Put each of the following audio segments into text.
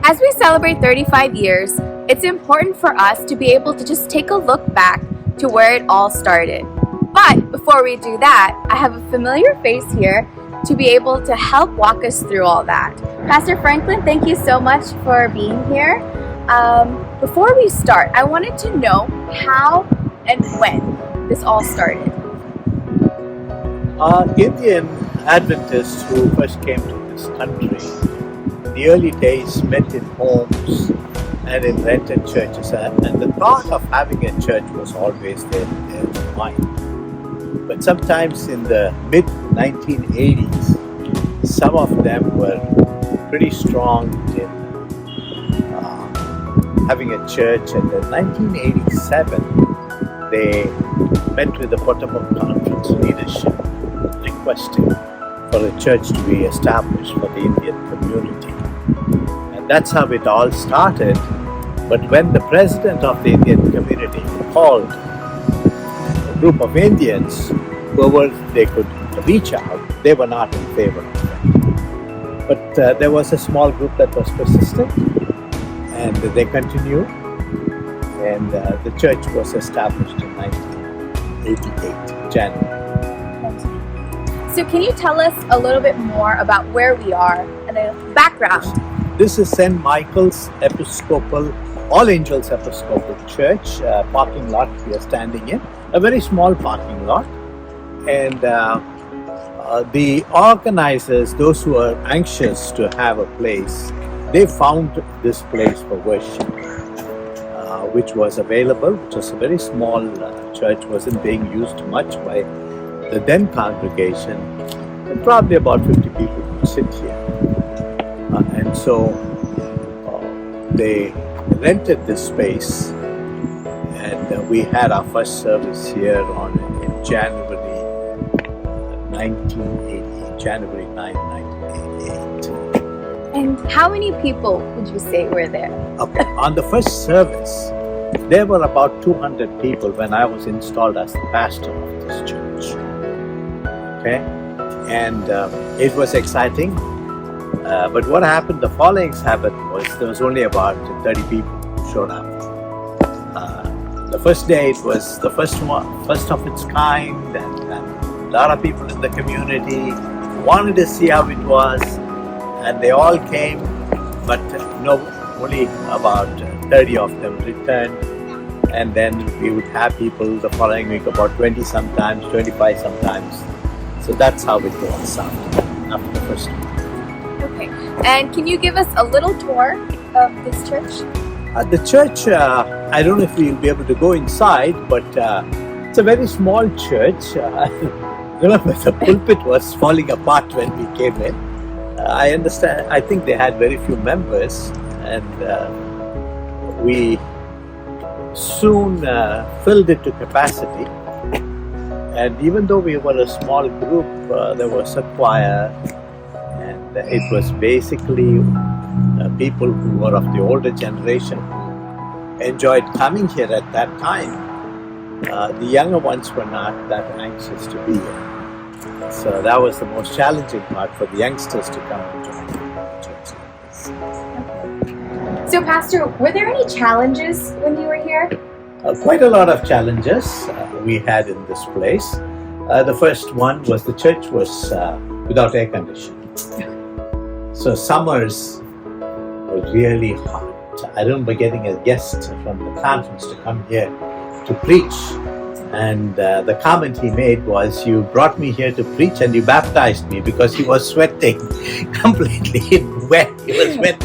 As we celebrate 35 years, it's important for us to be able to just take a look back to where it all started. But before we do that, I have a familiar face here to be able to help walk us through all that. Pastor Franklin, thank you so much for being here. Before we start, I wanted to know how and when this all started. Indian Adventists who first came to this country in the early days met in homes and in rented churches, and the thought of having a church was always there in their mind. But sometimes in the mid-1980s, some of them were pretty strong in having a church, and in 1987 they met with the Potomac Conference leadership requesting for a church to be established for the Indian community. And that's how it all started. But when the president of the Indian community called a group of Indians, whoever they could reach out, they were not in favor of it. But there was a small group that was persistent, and they continued, and the church was established in 1988, January. So can you tell us a little bit more about where we are and the background? This is St. Michael's Episcopal, All Angels Episcopal Church parking lot we are standing in, a very small parking lot. And the organizers, those who are anxious to have a place, they found this place for worship, which was available, which was a very small church, wasn't being used much by the then congregation, and probably about 50 people could sit here. And so they rented this space, and we had our first service here in January 1988, January 9, 1988. And how many people would you say were there? Okay. On the first service, there were about 200 people when I was installed as the pastor of this church. Okay, and it was exciting. But what happened, the following Sabbath, was there was only about 30 people who showed up. The first day, it was the first of its kind, and a lot of people in the community wanted to see how it was, and they all came, but only about 30 of them returned. And then we would have people the following week, about 20 sometimes, 25 sometimes. So that's how it goes after the first week. Okay, and can you give us a little tour of this church? The church, I don't know if we'll be able to go inside, but it's a very small church. Remember, the pulpit was falling apart when we came in. I understand, I think they had very few members, and we soon filled it to capacity. And even though we were a small group, there was a choir, and it was basically people who were of the older generation who enjoyed coming here at that time. The younger ones were not that anxious to be here. So that was the most challenging part for the youngsters to come and join the church like this. So Pastor, were there any challenges when you were here? Quite a lot of challenges we had in this place. The first one was the church was without air conditioning. So summers were really hot. I remember getting a guest from the conference to come here to preach. And the comment he made was, "You brought me here to preach and you baptized me," because he was sweating completely wet. He was wet.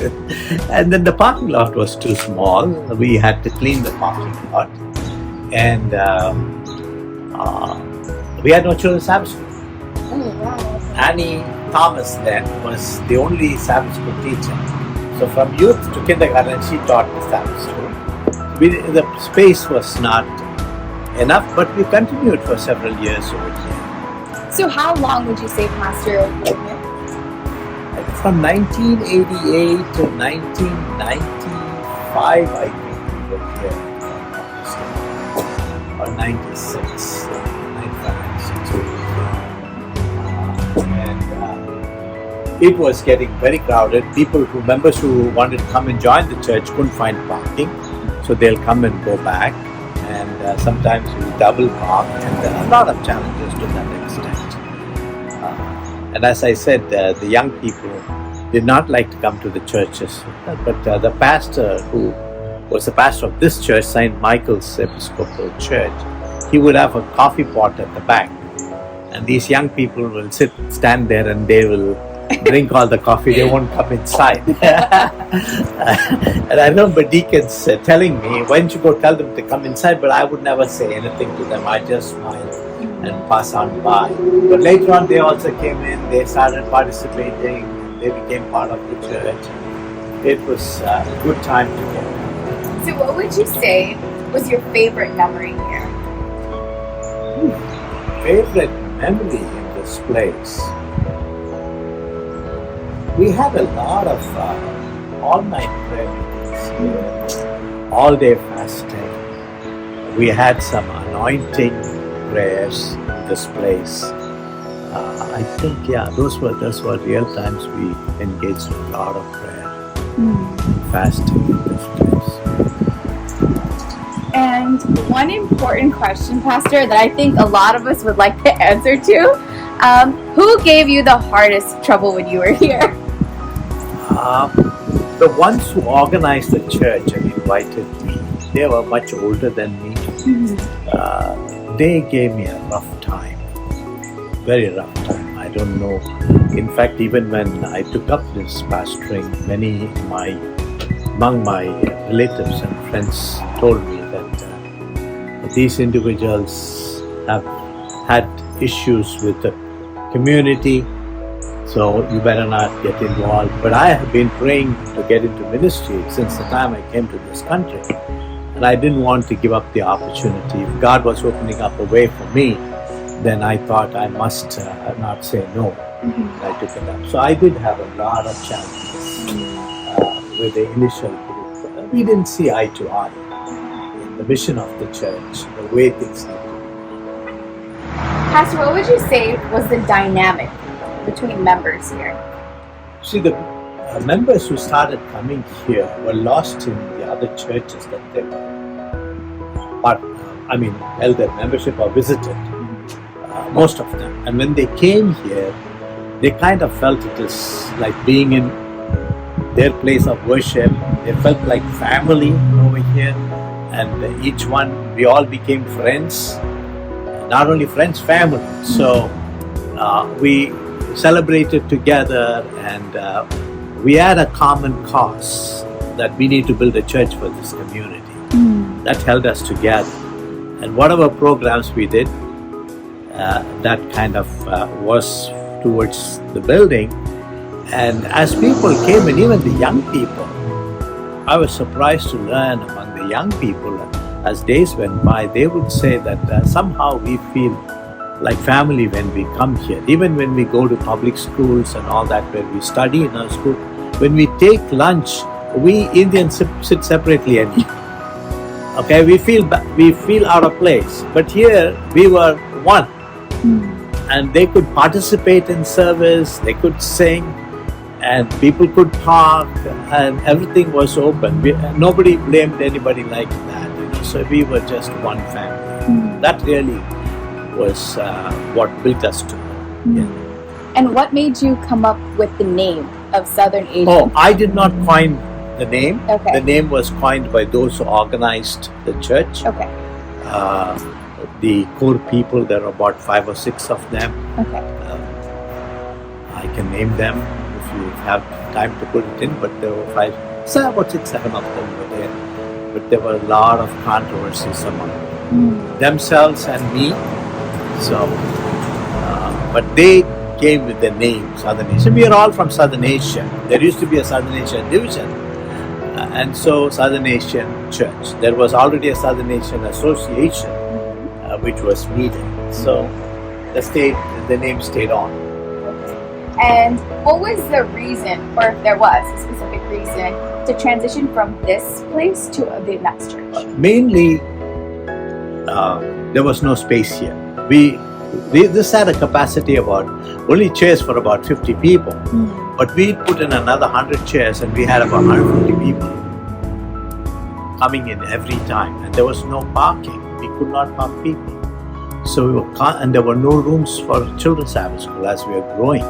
And then the parking lot was too small. We had to clean the parking lot. And we had no children's Sabbath school. Oh, wow. Annie Thomas then was the only Sabbath school teacher. So from youth to kindergarten, she taught the Sabbath school. The space was not enough, but we continued for several years over here. So how long would you say Pastor lived here? From 1988 to 1995, I think we were here, or 96, 95, 96 we were here. And it was getting very crowded. Members who wanted to come and join the church couldn't find parking, so they'll come and go back, and sometimes we double park, and there are a lot of challenges to that extent. And as I said, the young people did not like to come to the churches, but the pastor who was the pastor of this church, St. Michael's Episcopal Church, he would have a coffee pot at the back, and these young people will stand there, and they will drink all the coffee. They won't come inside. And I remember deacons telling me, why don't you go tell them to come inside? But I would never say anything to them. I just smile and pass on by. But later on, they also came in. They started participating. They became part of the church. It was a good time together. So what would you say was your favorite memory here? Favorite memory in this place? We had a lot of all-night prayer meetings here, all-day fasting. We had some anointing prayers in this place. I think, those were real times we engaged in a lot of prayer and fasting in this place. And one important question, Pastor, that I think a lot of us would like to answer to, who gave you the hardest trouble when you were here? The ones who organized the church and invited me, they were much older than me. They gave me a rough time, very rough time. I don't know. In fact, even when I took up this pastoring, many among my relatives and friends told me that these individuals have had issues with the community, so you better not get involved. But I have been praying to get into ministry since the time I came to this country, and I didn't want to give up the opportunity. If God was opening up a way for me, then I thought I must not say no. And I took it up. So I did have a lot of challenges with the initial group. We didn't see eye to eye in the mission of the church, the way things need to be. Pastor, what would you say was the dynamic between members here? See, the members who started coming here were lost in the other churches that they were held their membership or visited, most of them. And when they came here, they kind of felt it is like being in their place of worship. They felt like family over here, and each one, we all became friends. Not only friends, family. So we celebrated together, and we had a common cause that we need to build a church for this community. That held us together. And whatever programs we did, that kind of was towards the building. And as people came, and even the young people, I was surprised to learn among the young people, as days went by, they would say that somehow we feel like family when we come here. Even when we go to public schools and all that, where we study in our school, when we take lunch, we Indians sit separately and eat. Okay, we feel out of place. But here we were one, and they could participate in service, they could sing, and people could talk, and everything was open. Nobody blamed anybody like that. So we were just one family. That really was what built us to. And what made you come up with the name of Southern Asian? Oh, I did not coin the name. Okay. The name was coined by those who organized the church. Okay. The core people, there are about 5 or 6 of them. Okay. I can name them if you have time to put it in, but there were 5, so about 6, 7 of them were there. But there were a lot of controversies among themselves and me. So, but they came with the name Southern Asia. We are all from Southern Asia. There used to be a Southern Asian division, and so Southern Asian Church. There was already a Southern Asian Association, which was meeting. So the name stayed on. And what was the reason, or if there was a specific reason, to transition from this place to the next church? Mainly, there was no space here. This had a capacity only chairs for about 50 people. But we put in another 100 chairs and we had about 150 people coming in every time. And there was no parking. We could not park people. So we were and there were no rooms for children's Sabbath school as we were growing.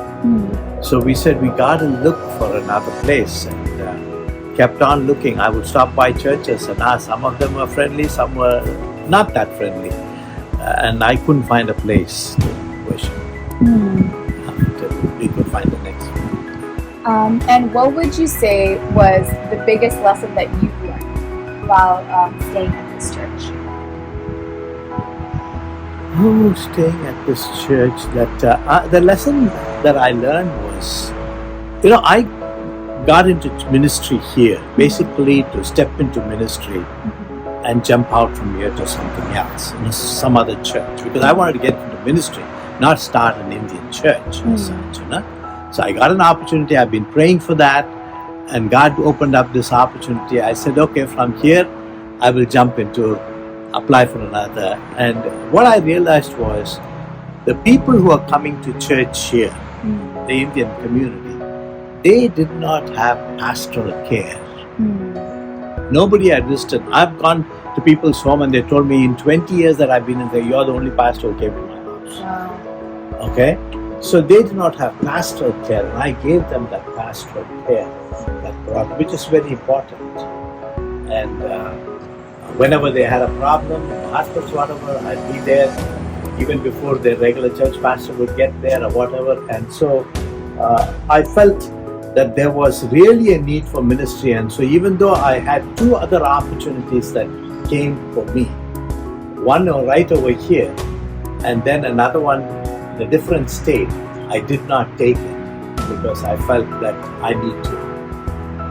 So we said we got to look for another place, and kept on looking. I would stop by churches and ask. Some of them were friendly, some were not that friendly, and I couldn't find a place to worship until we could find the next one. And what would you say was the biggest lesson that you learned while staying at this church? Staying at this church, that the lesson that I learned was, I got into ministry here, basically to step into ministry and jump out from here to something else, some other church, because I wanted to get into ministry, not start an Indian church as such, So I got an opportunity. I've been praying for that, and God opened up this opportunity. I said, okay, from here, I will apply for another. And what I realized was the people who are coming to church here, the Indian community, they did not have pastoral care. Nobody had visited. I've gone to people's home and they told me in 20 years that I've been in there, you're the only pastor who came to my house. Wow. Okay? So they did not have pastoral care, and I gave them that pastoral care, which is very important. And whenever they had a problem, hospitals, whatever, I'd be there. Even before the regular church pastor would get there or whatever. And so I felt that there was really a need for ministry. And so even though I had two other opportunities that came for me, one right over here and then another one in a different state, I did not take it because I felt that I need to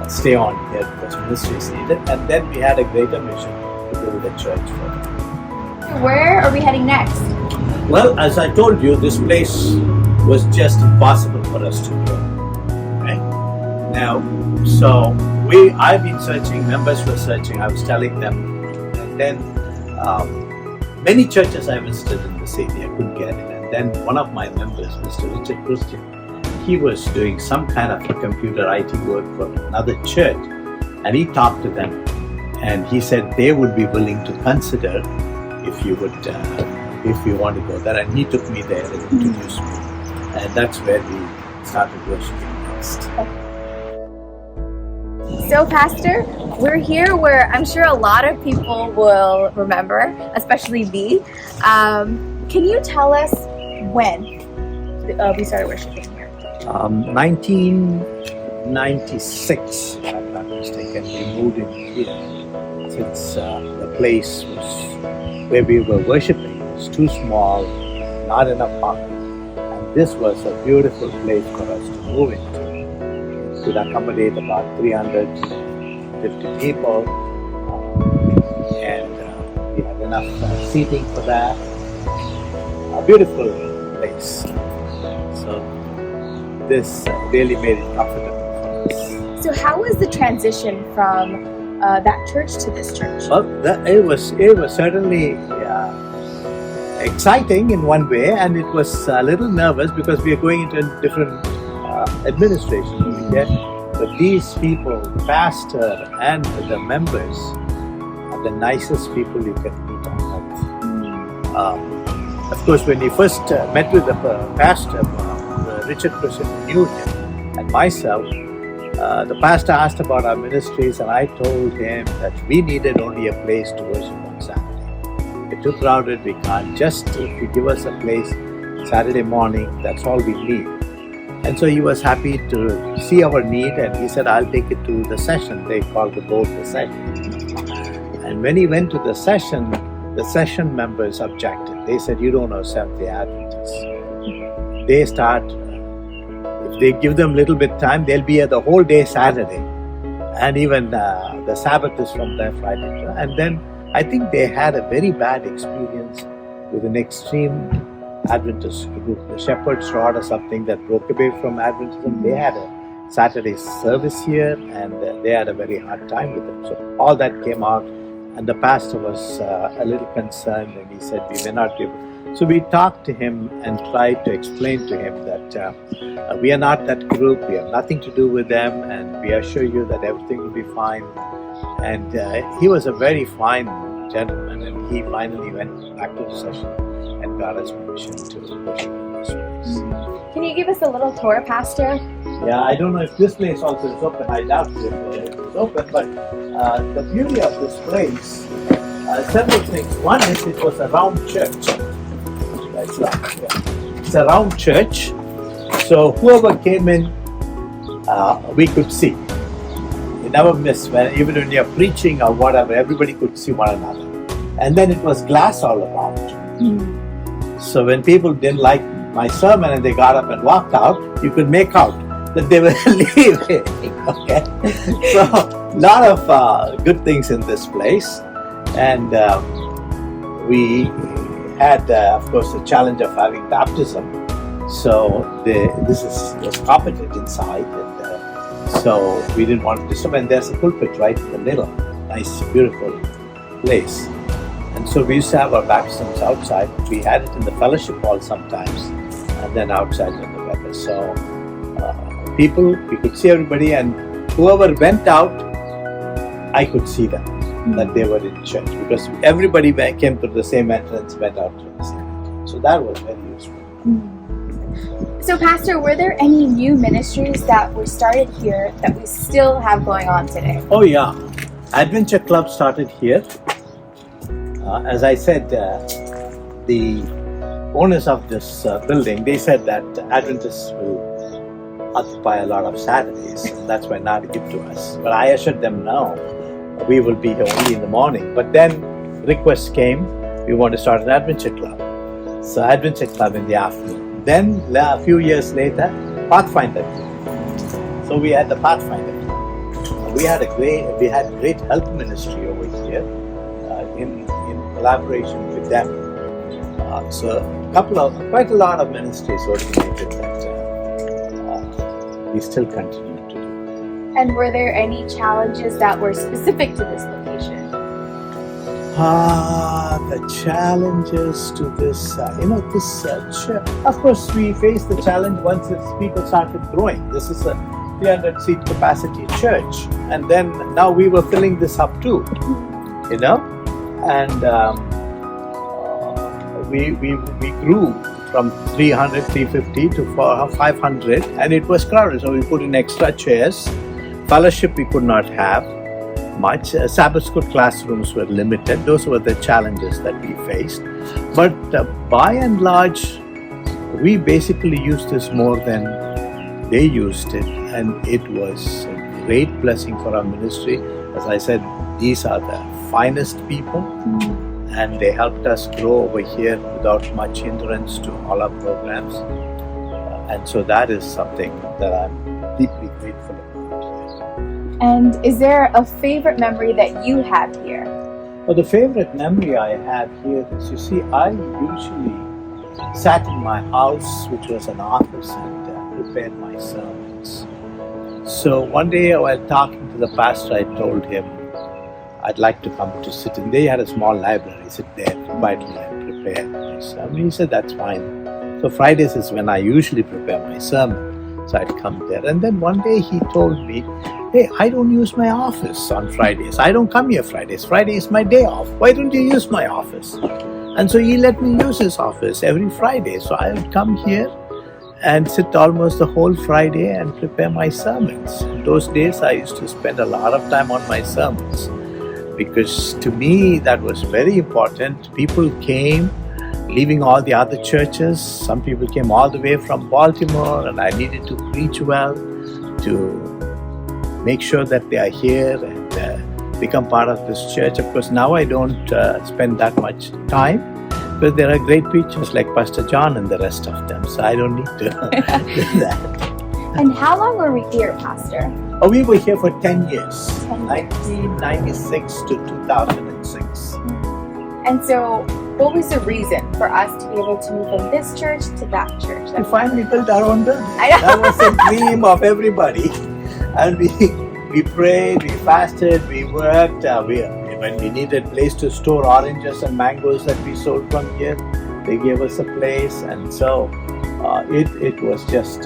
stay on here because ministry is needed. And then we had a greater mission to build a church for them. Where are we heading next? Well, as I told you, this place was just impossible for us to go. Okay? Now, so I've been searching, members were searching, I was telling them, and then many churches I visited in the city, I couldn't get it. And then one of my members, Mr. Richard Christian, he was doing some kind of a computer IT work for another church, and he talked to them, and he said they would be willing to consider if you want to go there. And he took me there and introduced me, and that's where we started worshiping next. So, Pastor, we're here where I'm sure a lot of people will remember, especially me. Can you tell us when we started worshiping here? 1996, if I'm not mistaken, we moved in here, since the place where we were worshiping was too small, not enough parking, and this was a beautiful place for us to move into. It could accommodate about 350 people, and we had enough seating for that. A beautiful place. So this really made it comfortable for us. So how was the transition from that church to this church? Well, it was certainly exciting in one way, and it was a little nervous because we are going into a different administration. But these people, the pastor and the members, are the nicest people you can meet on earth. Of course, when he first met with the pastor, Richard Christian knew him and myself. The pastor asked about our ministries, and I told him that we needed only a place to worship on Saturday. It's too crowded, we can't. Just if you give us a place Saturday morning, that's all we need. And so he was happy to see our need, and he said, I'll take it to the session. They called the board the session. And when he went to the session members objected. They said, you don't know Seventh-day Adventists. They start, if they give them a little bit time, they'll be here the whole day Saturday. And even the Sabbath is from there Friday. And then I think they had a very bad experience with an extreme Adventist group. The Shepherds Rod or something that broke away from Adventism. They had a Saturday service here, and they had a very hard time with it. So all that came out, and the pastor was a little concerned, and he said we may not be able. So we talked to him and tried to explain to him that we are not that group, we have nothing to do with them, and we assure you that everything will be fine. And he was a very fine gentleman, and he finally went back to the session and got us permission to worship in this place. Can you give us a little tour, Pastor? Yeah, I don't know if this place also is open. I doubt it is open, but the beauty of this place, several things. One is it was a round church. It's a round church, so whoever came in, we could see. You never miss, even when you're preaching or whatever, everybody could see one another. And then it was glass all around. So when people didn't like my sermon and they got up and walked out, you could make out that they were leaving. Okay, so a lot of good things in this place, and we had, of course, the challenge of having baptism. So this was carpeted inside, and so we didn't want to disturb. And there's a pulpit right in the middle, nice, beautiful place. And so we used to have our baptisms outside. We had it in the fellowship hall sometimes, and then outside in the weather. So people, we could see everybody, and whoever went out, I could see them, that they were in church, because everybody came through the same entrance, went out through the same entrance. So that was very useful. So, Pastor, were there any new ministries that were started here that we still have going on today? Oh yeah, Adventure Club started here. As I said, the owners of this building, they said that Adventists will occupy a lot of Saturdays, and that's why not give to us. But I assured them, no, we will be here only in the morning. But then requests came, we want to start an Adventure Club. So Adventure Club in the afternoon. Then a few years later, Pathfinder Club. So we had the Pathfinder Club. We had great help ministry over here in collaboration with them. So quite a lot of ministries originated that we still continue to do. And were there any challenges that were specific to this location? The challenges to this, this church. Of course, we faced the challenge once people started growing. This is a 300-seat capacity church, and then now we were filling this up too, and we grew from 300, 350 to 500, and it was crowded. So we put in extra chairs. Fellowship we could not have much. Sabbath school classrooms were limited. Those were the challenges that we faced. But by and large, we basically used this more than they used it, and it was a great blessing for our ministry. As I said, these are the finest people, and they helped us grow over here without much hindrance to all our programs. And so that is something that I'm deeply grateful about. And is there a favorite memory that you have here? Well, the favorite memory I have here is, you see, I usually sat in my house, which was an office, and prepared my sermons. So one day while talking to the pastor, I told him I'd like to come to sit in. They had a small library, sit there quietly and prepare my sermon. He said, that's fine. So Fridays is when I usually prepare my sermon. So I'd come there. And then one day he told me, hey, I don't use my office on Fridays. I don't come here Fridays. Friday is my day off. Why don't you use my office? And so he let me use his office every Friday. So I would come here and sit almost the whole Friday and prepare my sermons. In those days, I used to spend a lot of time on my sermons, because to me that was very important. People came, leaving all the other churches. Some people came all the way from Baltimore, and I needed to preach well to make sure that they are here and become part of this church. Of course, now I don't spend that much time, but there are great preachers like Pastor John and the rest of them, so I don't need to do that. And how long were we here, Pastor? Oh, we were here for 10 years, 1996 to 2006. And so, what was the reason for us to be able to move from this church to that church? We finally built our own building. I know. That was the dream of everybody. And we prayed, we fasted, we worked. When we needed a place to store oranges and mangoes that we sold from here, They gave us a place, and so it was just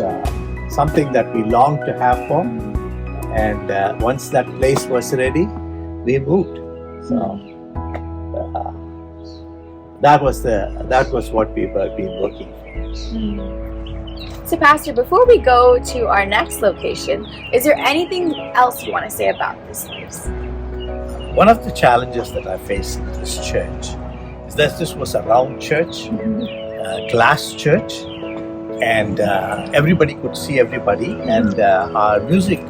something that we longed to have for. And once that place was ready, we moved. So that was what we were been working for. So, Pastor, before we go to our next location, is there anything else you want to say about this place? One of the challenges that I faced in this church is that this was a round church, glass church, and everybody could see everybody. And our music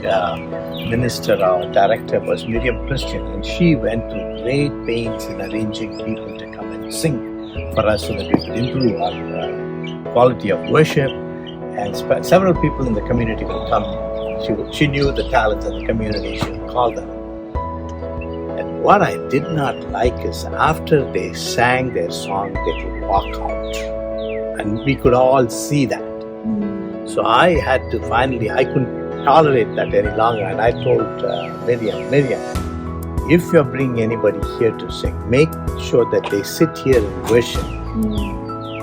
minister, our director, was Miriam Christian, and she went to great pains in arranging people to come and sing for us so that we could improve our quality of worship. And several people in the community would come. She knew the talents in the community. She would call them. And what I did not like is after they sang their song, they would walk out. And we could all see that. So I had to finally, I couldn't tolerate that any longer. And I told Miriam, if you're bringing anybody here to sing, make sure that they sit here and worship.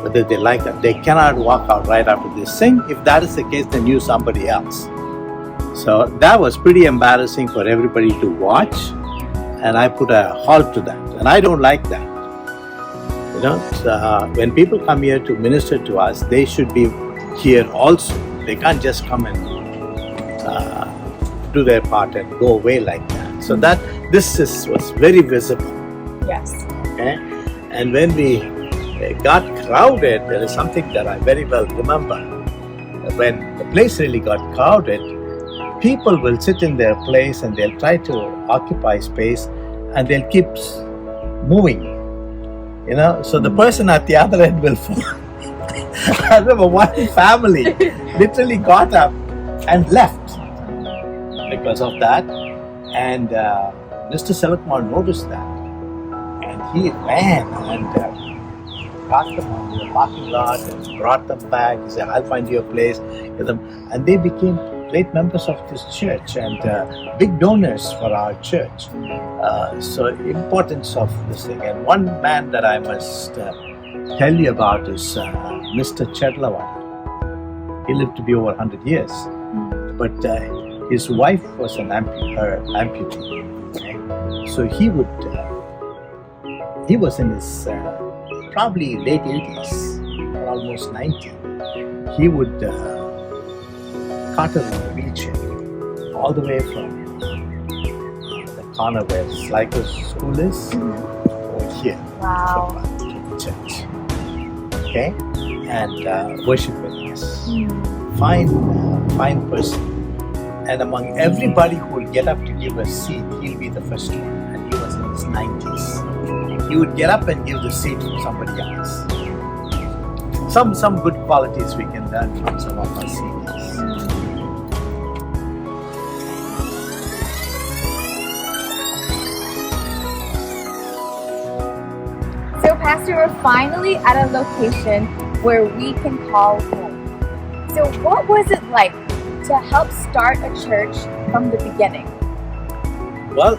Whether they like that. They cannot walk out right after they sing. If that is the case, then use somebody else. So that was pretty embarrassing for everybody to watch. And I put a halt to that. And I don't like that. When people come here to minister to us, they should be here also. They can't just come and do their part and go away like that. So that was very visible. Yes. Okay? And when we got crowded, there is something that I very well remember. When the place really got crowded, people will sit in their place and they'll try to occupy space and they'll keep moving. So the person at the other end will fall. I remember one family literally got up and left because of that. And Mr. Selakmar noticed that. And he ran and got them on the parking lot and brought them back. He said, I'll find you a place. And they became great members of this church and big donors for our church. So importance of this thing. And one man that I must tell you about is Mr. Chedlawadi. He lived to be over 100 years. But his wife was an amputee. Okay? So he was in his probably late 80s, or almost 90. He would cart her in a wheelchair all the way from the corner where Sligo's school is over here to the church. Okay? And worship with us. Fine person. And among everybody who will get up to give a seat, he'll be the first one. And he was in his 90s. He would get up and give the seat to somebody else. Some good qualities we can learn from some of our seniors. So, Pastor, we're finally at a location where we can call home. So, what was it like to help start a church from the beginning? Well,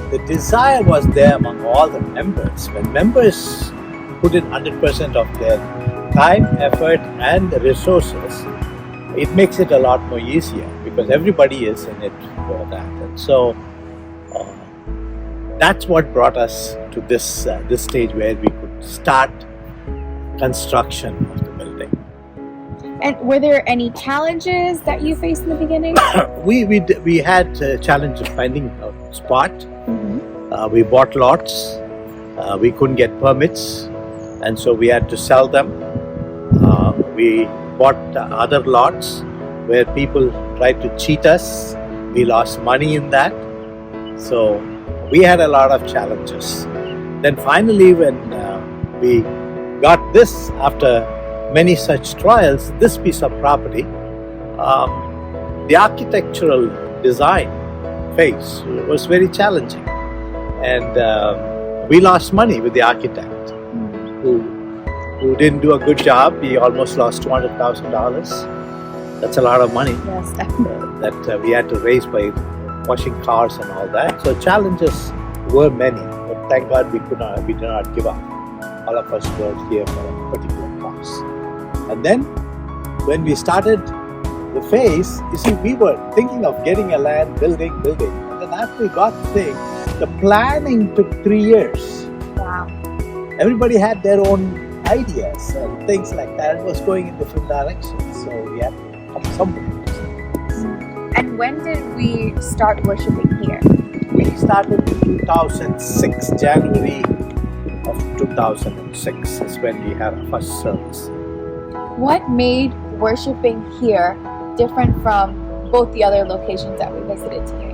the desire was there among all the members. When members put in 100% of their time, effort, and resources, it makes it a lot more easier because everybody is in it for that. And so that's what brought us to this stage where we could start construction of the building. And were there any challenges that you faced in the beginning? We had a challenge of finding a spot. We bought lots. We couldn't get permits, and so we had to sell them. We bought other lots where people tried to cheat us. We lost money in that. So we had a lot of challenges. Then finally, when we got this, after many such trials, this piece of property, the architectural design phase was very challenging. And we lost money with the architect who didn't do a good job. He almost lost $200,000. That's a lot of money. Yes, definitely. That we had to raise by washing cars and all that. So challenges were many, but thank God we did not give up. all of us were here for a particular cause. And then when we started the phase, you see, we were thinking of getting a land, building. And then after we got the thing, the planning took 3 years. Wow. Everybody had their own ideas and things like that. It was going in different directions. So we had to come somewhere. And when did we start worshiping here? We started in 2006, January of 2006 is when we had our first service. What made worshiping here different from both the other locations that we visited today?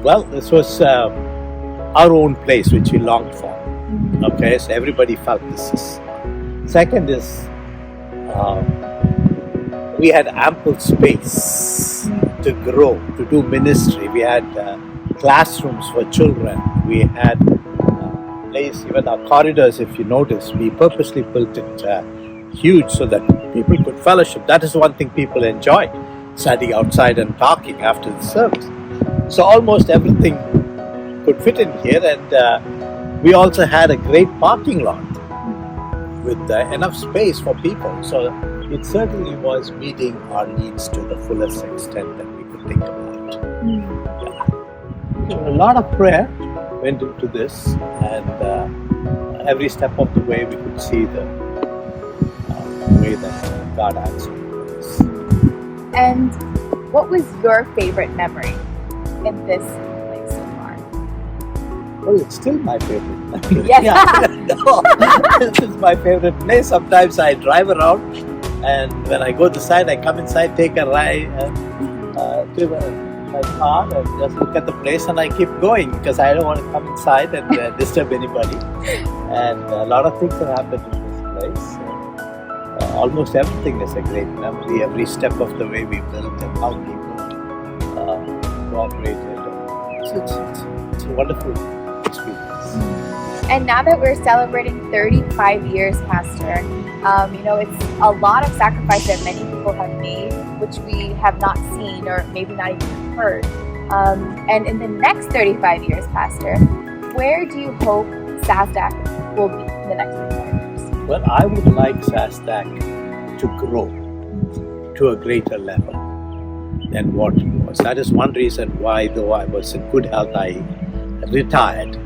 Well, this was our own place which we longed for. Okay, so everybody felt this is. Second is we had ample space to grow, to do ministry. We had classrooms for children. We had place, even our corridors, if you notice, we purposely built it huge so that people could fellowship. That is one thing people enjoyed, standing outside and talking after the service. So almost everything could fit in here, and we also had a great parking lot with enough space for people. So it certainly was meeting our needs to the fullest extent that we could think about. So a lot of prayer went into this, and every step of the way we could see the way that God answered us. And what was your favorite memory in this place so far? Well, it's still my favorite. Yes. No, this is my favorite place. Sometimes I drive around, and when I go to the side, I come inside, take a ride to my car, and just look at the place, and I keep going because I don't want to come inside and disturb anybody. And a lot of things have happened in this place. Almost everything is a great memory. Every step of the way we built and how people cooperated. It's a wonderful experience. And now that we're celebrating 35 years, Pastor, it's a lot of sacrifice that many people have made, which we have not seen or maybe not even heard. And in the next 35 years, Pastor, where do you hope SASDAC will be in the next 35 years? Well, I would like SASDAC to grow to a greater level than what it was. That is one reason why, though I was in good health, I retired,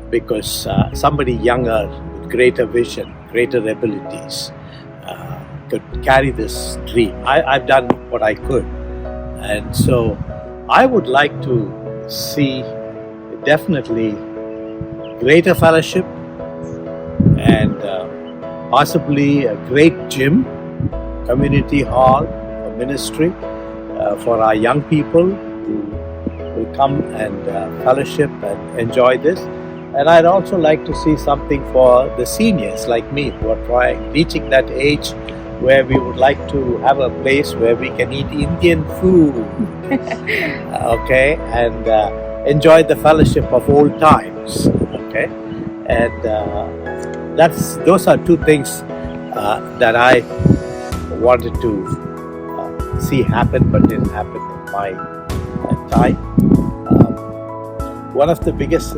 because somebody younger with greater vision, greater abilities could carry this dream. I've done what I could, and so I would like to see definitely greater fellowship and possibly a great gym, community hall for ministry for our young people who will come and fellowship and enjoy this. And I'd also like to see something for the seniors like me who are reaching that age where we would like to have a place where we can eat Indian food, okay, and enjoy the fellowship of old times, okay, and those are two things that I wanted to see happen, but didn't happen in my time. One of the biggest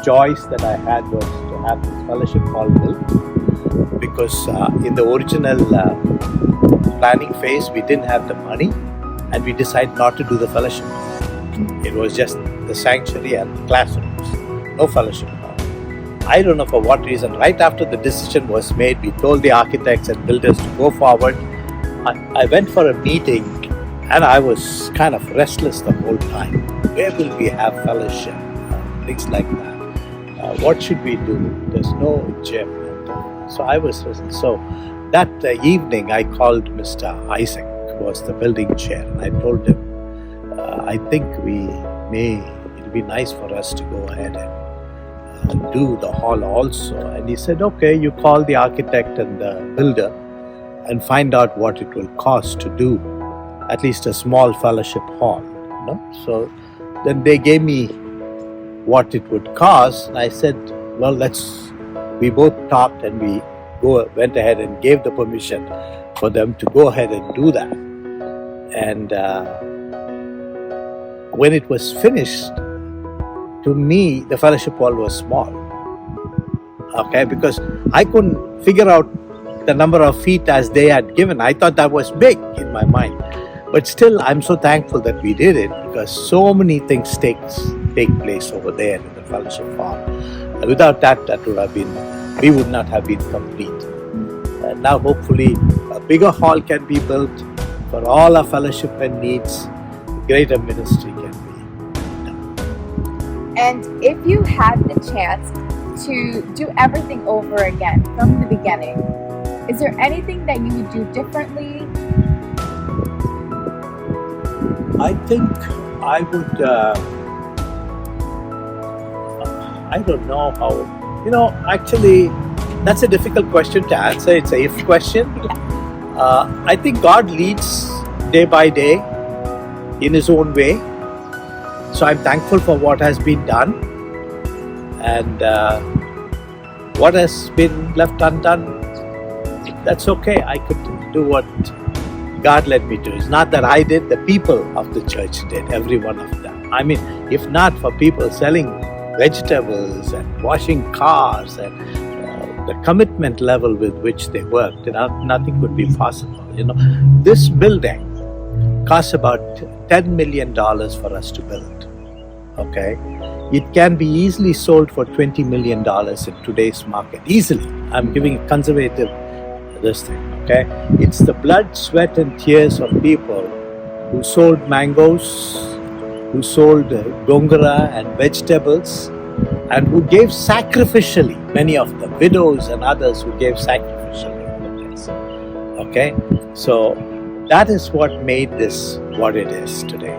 joys that I had was to have this fellowship hall built, because in the original planning phase we didn't have the money, and we decided not to do the fellowship hall. It was just the sanctuary and the classrooms, no fellowship hall. I don't know for what reason, right after the decision was made, we told the architects and builders to go forward. I went for a meeting, and I was kind of restless the whole time. Where will we have fellowship? Things like that. What should we do? There's no gym. So I was restless. So that evening I called Mr. Isaac, who was the building chair, and I told him, I think it'll be nice for us to go ahead and do the hall also. And he said, okay, you call the architect and the builder and find out what it will cost to do at least a small fellowship hall. So then they gave me what it would cost, and I said, well, we both talked, and we went ahead and gave the permission for them to go ahead and do that. And when it was finished, to me, the fellowship hall was small. Okay, because I couldn't figure out the number of feet as they had given. I thought that was big in my mind. But still, I'm so thankful that we did it, because so many things take place over there in the fellowship hall. Without that we would not have been complete. And now hopefully a bigger hall can be built for all our fellowship and needs. Greater ministry can be done. And if you had the chance to do everything over again from the beginning, is there anything that you would do differently? I think I would, I don't know how, actually, that's a difficult question to answer. It's a if question. I think God leads day by day in His own way. So I'm thankful for what has been done. And what has been left undone, that's okay. I could do what God led me to. It's not that I did, the people of the church did, every one of them. I mean, if not for people selling vegetables and washing cars and the commitment level with which they worked, nothing could be possible. This building costs about $10 million for us to build. Okay, it can be easily sold for $20 million in today's market. Easily. I'm giving a conservative this thing. Okay, it's the blood, sweat, and tears of people who sold mangoes, who sold gongura and vegetables, and who gave sacrificially. Many of them, widows and others, who gave sacrificially for this. Okay, so that is what made this what it is today.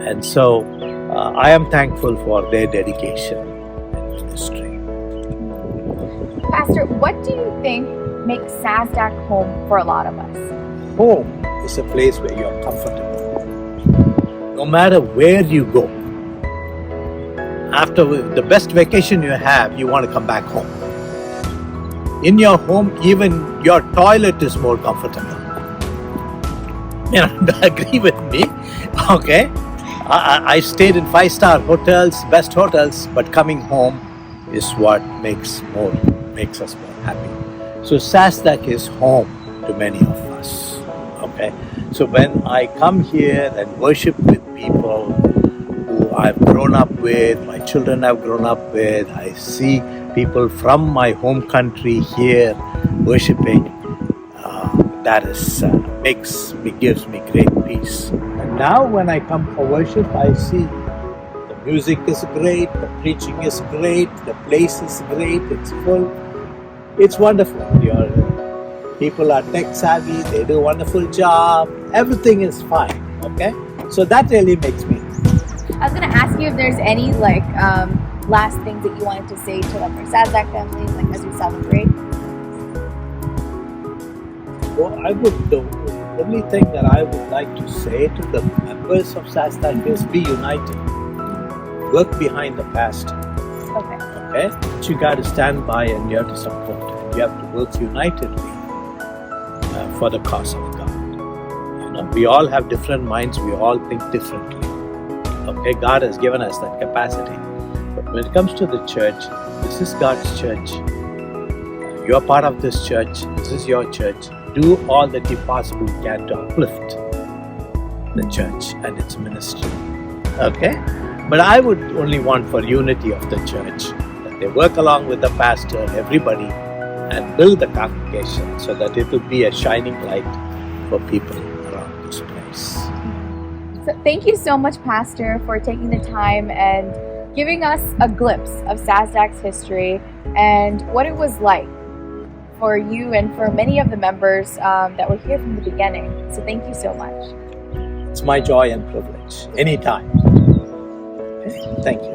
And so I am thankful for their dedication and ministry. Pastor, what do you think makes SASDAC home for a lot of us? Home is a place where you are comfortable. No matter where you go, after the best vacation you have, you want to come back home. In your home, even your toilet is more comfortable. Agree with me? Okay. I stayed in 5-star hotels, best hotels, but coming home is what makes us more happy. So SASDAC is home to many of us. Okay. So when I come here and worship with people who I've grown up with, my children have grown up with, I see people from my home country here worshiping, that is gives me great peace. And now when I come for worship, I see the music is great, the preaching is great, the place is great, it's full. It's wonderful. Your people are tech savvy, they do a wonderful job, everything is fine. Okay? So that really makes me happy. I was going to ask you if there's any last things that you wanted to say to the SASDAC family, as we celebrate. Well, the only thing that I would like to say to the members of SASDAC is be united. Work behind the pastor. Okay? But you got to stand by and you have to support him. You have to work unitedly for the cause of God. We all have different minds. We all think differently. Okay? God has given us that capacity. But when it comes to the church, this is God's church. You are part of this church. This is your church. Do all that you possibly can to uplift the church and its ministry. Okay? But I would only want for unity of the church, that they work along with the pastor, everybody, and build the congregation so that it will be a shining light for people around this place. So thank you so much, Pastor, for taking the time and giving us a glimpse of SASDAC's history and what it was like for you and for many of the members that were here from the beginning. So thank you so much. It's my joy and privilege. Anytime. Okay? Thank you.